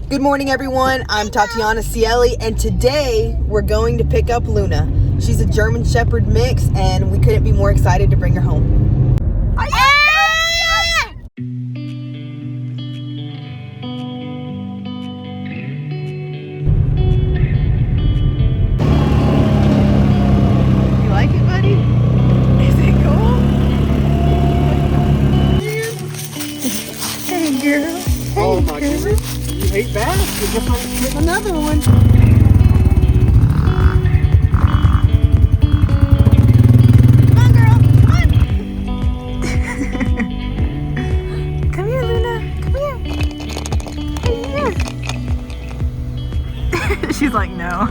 Good morning, everyone. I'm Tatiana Cieli, and today we're going to pick up Luna. She's a German Shepherd mix, and we couldn't be more excited to bring her home. You like it, buddy? Is it cool? Hey, girl. Oh my goodness, you hate bass. You just might get another one. Come on, girl. Come on. Come here, Luna. Come here. Come here. She's like, no.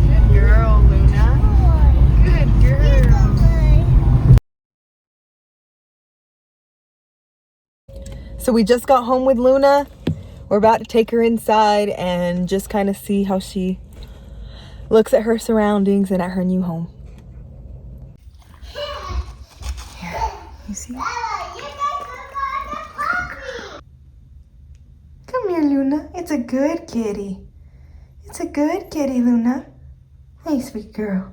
Good girl, Luna. Good girl. So we just got home with Luna. We're about to take her inside and just kind of see how she looks at her surroundings and at her new home. Here, you see? Come here, Luna. It's a good kitty. It's a good kitty, Luna. Hey, sweet girl.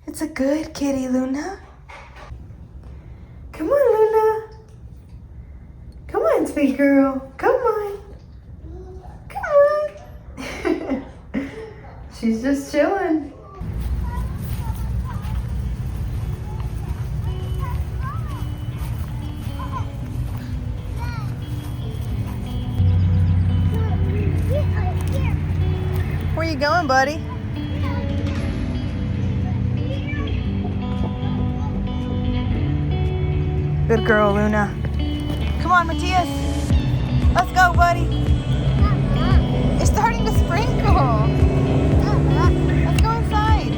It's a good kitty, Luna. Come on, Luna. Come on, sweet girl. Come on. Come on. She's just chilling. Where you going, buddy? Good girl, Luna. Come on, Matthias. Let's go, buddy. It's starting to sprinkle. Let's go inside.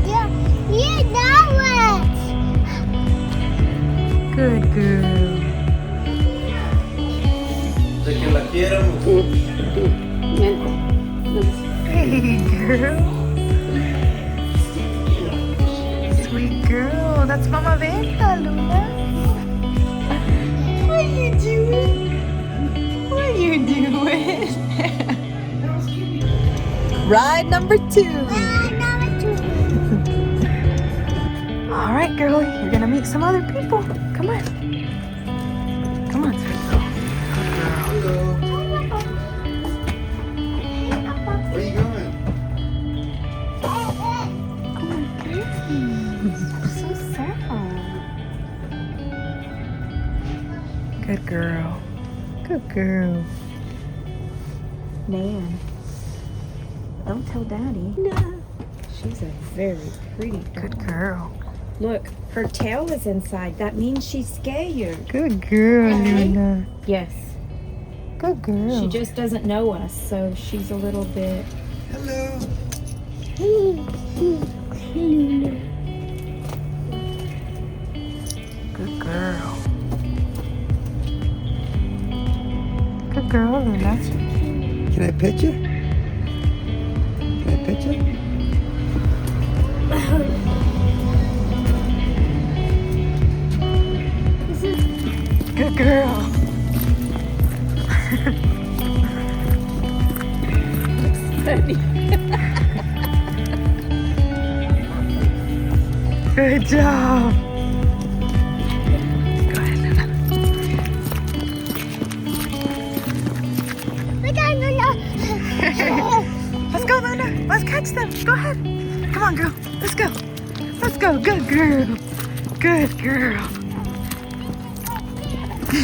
Yeah, now Good girl. De que la quiera mucho. Hey, girl. Sweet girl. That's Mama Venta, Luna. What are you doing? What are you doing? Ride number 2. All right, girlie. You're going to meet some other people. Come on. Come on, sweet girl. Hello. Where you going? So sad. Good girl. Good girl. Nan, don't tell Daddy. No. She's a very pretty dog. Good girl. Look, her tail is inside. That means she's scared. Good girl, Luna. Yes. Good girl. She just doesn't know us, so she's a little bit... Hello. Good girl. Good girl, Luna. Can I pet you? Can I pet you? Good girl. Good job. Go ahead, Luna. Let's go, Luna. Let's catch them. Go ahead. Come on, girl. Let's go. Let's go. Good girl. Good girl.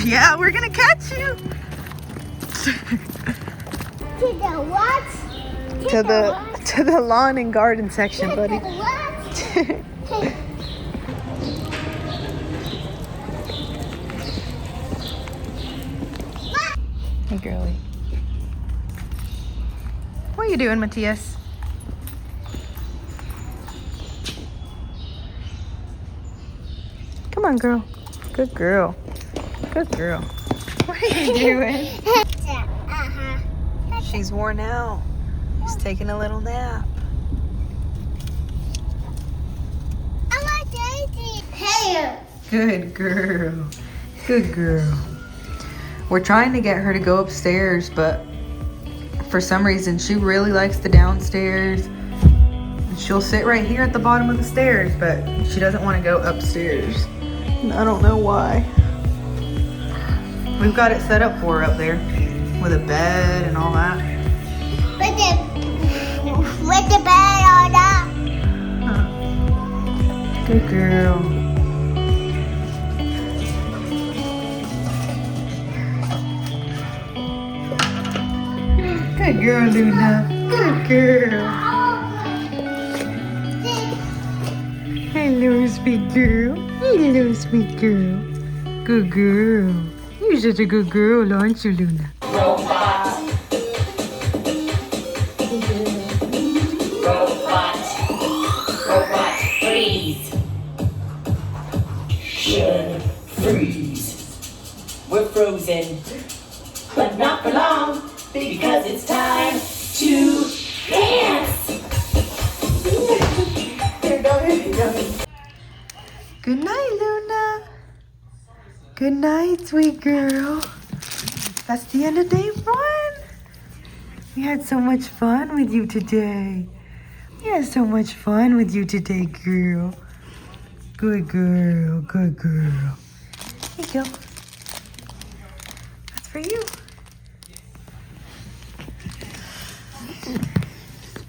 Yeah, we're gonna catch you. To the what? To the lawn and garden section, buddy. What? Hey, girlie. What are you doing, Matthias? Come on, girl. Good girl. Good girl. What are you doing? She's worn out. She's taking a little nap. I like Daisy. Hey, Good girl. Good girl. We're trying to get her to go upstairs, but for some reason she really likes the downstairs. She'll sit right here at the bottom of the stairs, but she doesn't want to go upstairs. I don't know why. We've got it set up for her up there with a bed and all that. With the bed on up. Good girl. Good girl, Luna. Good girl. Hello, sweet girl. Hello, sweet girl. Good girl. You're such a good girl, aren't you, Luna? Robot, freeze. Should freeze. We're frozen, but not for long, because it's time to dance. Good night, Luna. Good night, sweet girl. That's the end of day 1. We had so much fun with you today. We had so much fun with you today, girl. Good girl, good girl. Here you go. That's for you.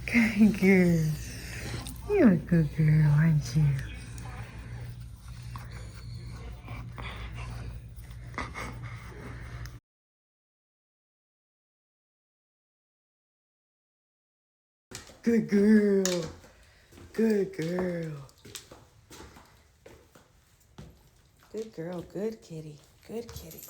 Good girl. You're a good girl, aren't you? Good girl. Good girl. Good girl. Good kitty. Good kitty.